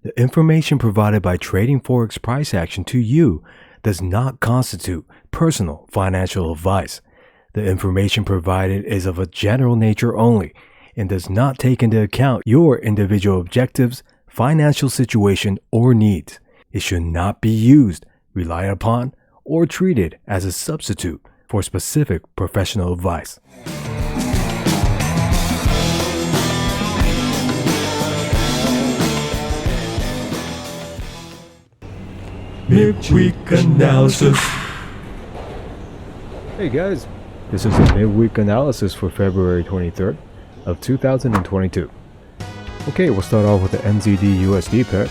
The information provided by Trading Forex Price Action to you does not constitute personal financial advice. The information provided is of a general nature only and does not take into account your individual objectives, financial situation, or needs. It should not be used, relied upon, or treated as a substitute for specific professional advice. Midweek Analysis. Hey guys, this is a midweek analysis for February 23rd of 2022. Okay, we'll start off with the Nzdusd pair.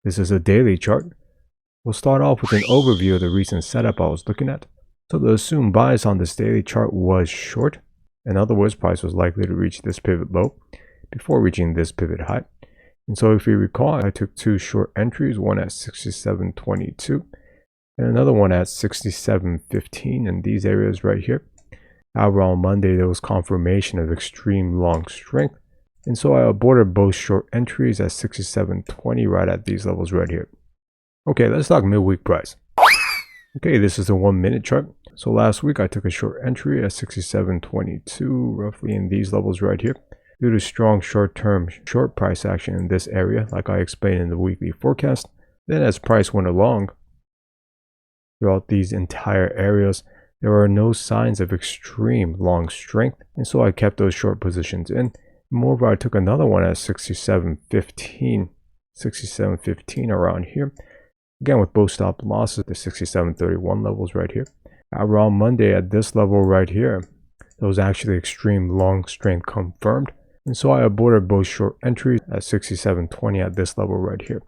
This is a daily chart. We'll start off with an overview of the recent setup I was looking at. So the assumed bias on this daily chart was short. In other words, price was likely to reach this pivot low before reaching this pivot high. And so if you recall, I took two short entries, one at 67.22 and another one at 67.15 in these areas right here. However, on Monday, there was confirmation of extreme long strength. And so I aborted both short entries at 67.20 right at these levels right here. Okay, let's talk midweek price. Okay, this is a 1 minute chart. So last week, I took a short entry at 67.22, roughly in these levels right here, due to strong short-term short price action in this area, like I explained in the weekly forecast. Then as price went along, throughout these entire areas, there are no signs of extreme long strength, and so I kept those short positions in. Moreover, I took another one at 67.15 around here, again with both stop losses, the 67.31 levels right here. Around Monday at this level right here, there was actually extreme long strength confirmed, and so I aborted both short entries at 67.20 at this level right here.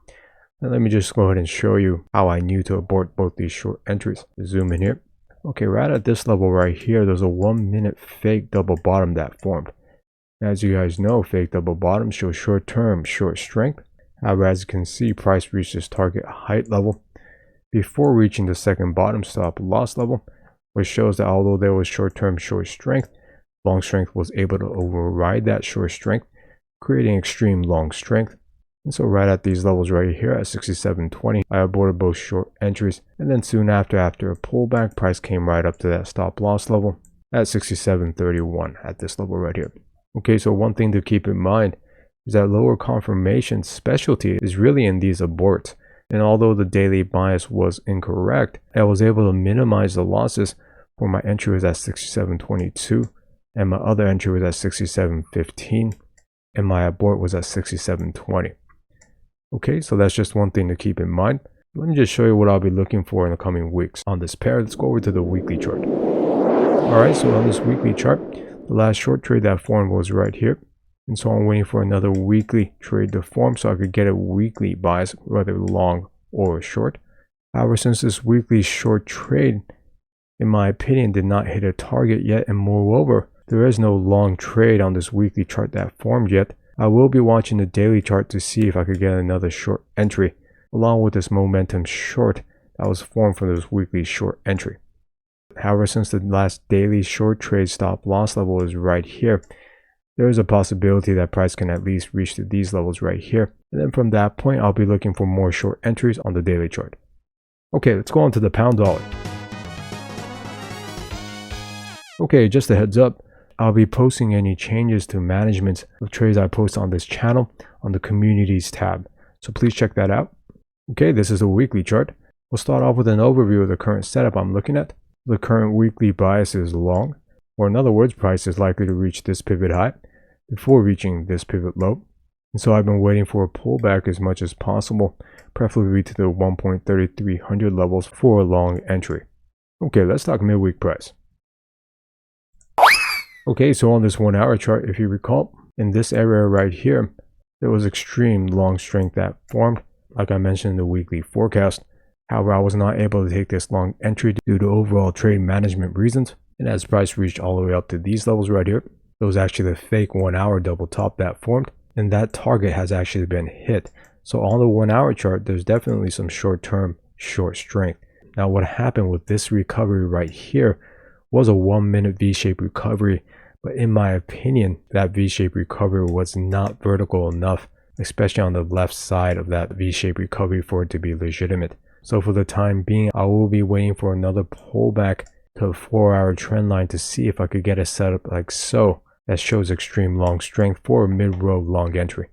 Now let me just go ahead and show you how I knew to abort both these short entries. Zoom in here. Okay, right at this level right here, there's a 1 minute fake double bottom that formed. As you guys know, fake double bottoms show short-term short strength. However, as you can see, price reached this target height level before reaching the second bottom stop loss level, which shows that although there was short-term short strength, long strength was able to override that short strength, creating extreme long strength. And so right at these levels right here at 67.20, I aborted both short entries, and then soon after a pullback, price came right up to that stop loss level at 67.31 at this level right here. Okay, so one thing to keep in mind is that lower confirmation specialty is really in these aborts. And although the daily bias was incorrect, I was able to minimize the losses for my entry was at 67.22 and my other entry was at 67.15 and my abort was at 67.20. Okay, so that's just one thing to keep in mind. Let me just show you what I'll be looking for in the coming weeks on this pair. Let's go over to the weekly chart. Alright, so on this weekly chart, the last short trade that formed was right here. And so I'm waiting for another weekly trade to form so I could get a weekly bias, whether long or short. However, since this weekly short trade, in my opinion, did not hit a target yet, and moreover, there is no long trade on this weekly chart that formed yet, I will be watching the daily chart to see if I could get another short entry, along with this momentum short that was formed from this weekly short entry. However, since the last daily short trade stop loss level is right here, there is a possibility that price can at least reach to these levels right here. And then from that point, I'll be looking for more short entries on the daily chart. Okay, let's go on to the pound dollar. Okay, just a heads up, I'll be posting any changes to management of trades I post on this channel on the communities tab. So please check that out. Okay, this is a weekly chart. We'll start off with an overview of the current setup I'm looking at. The current weekly bias is long, or in other words, price is likely to reach this pivot high before reaching this pivot low. And so I've been waiting for a pullback as much as possible, preferably to the 1.3300 levels for a long entry. Okay, let's talk midweek price. Okay, so on this 1 hour chart, if you recall, in this area right here, there was extreme long strength that formed, like I mentioned in the weekly forecast. However, I was not able to take this long entry due to overall trade management reasons. And as price reached all the way up to these levels right here, there was actually the fake 1 hour double top that formed, and that target has actually been hit. So on the 1 hour chart, there's definitely some short-term short strength. Now what happened with this recovery right here was a 1 minute V-shaped recovery, but in my opinion, that V-shaped recovery was not vertical enough especially on the left side of that V-shaped recovery for it to be legitimate. So for the time being, I will be waiting for another pullback to a 4-hour trend line to see if I could get a setup like so that shows extreme long strength for a mid-row long entry.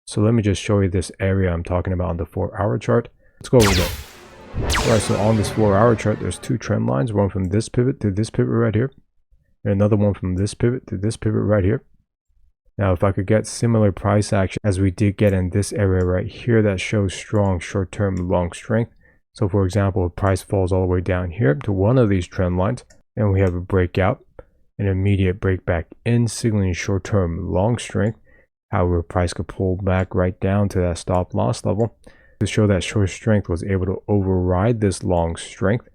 So let me just show you this area I'm talking about on the 4-hour chart. Let's go over there. Alright, so on this 4-hour chart, there's two trend lines, one from this pivot to this pivot right here, and another one from this pivot to this pivot right here. Now, if I could get similar price action as we did get in this area right here that shows strong short-term long strength. So for example, if price falls all the way down here to one of these trend lines, and we have a breakout, an immediate break back in, signaling short-term long strength. However, price could pull back right down to that stop loss level to show that short strength was able to override this long strength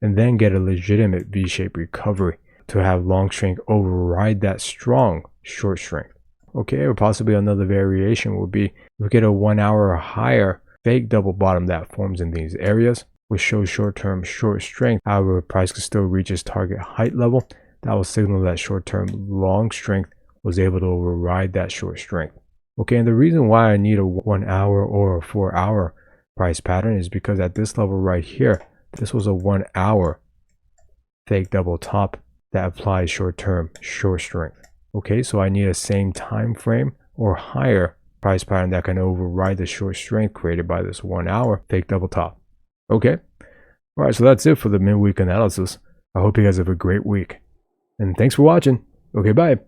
and then get a legitimate V-shaped recovery to have long strength override that strong short strength. Okay, or possibly another variation would be we get a 1 hour or higher fake double bottom that forms in these areas, which shows short-term short strength. However, price could still reach its target height level. That will signal that short-term long strength was able to override that short strength. Okay, and the reason why I need a 1 hour or a 4-hour price pattern is because at this level right here, this was a 1 hour fake double top that applies short-term short strength. Okay, so I need a same time frame or higher price pattern that can override the short strength created by this 1 hour fake double top. Okay, all right, so that's it for the midweek analysis. I hope you guys have a great week, and thanks for watching. Okay, bye.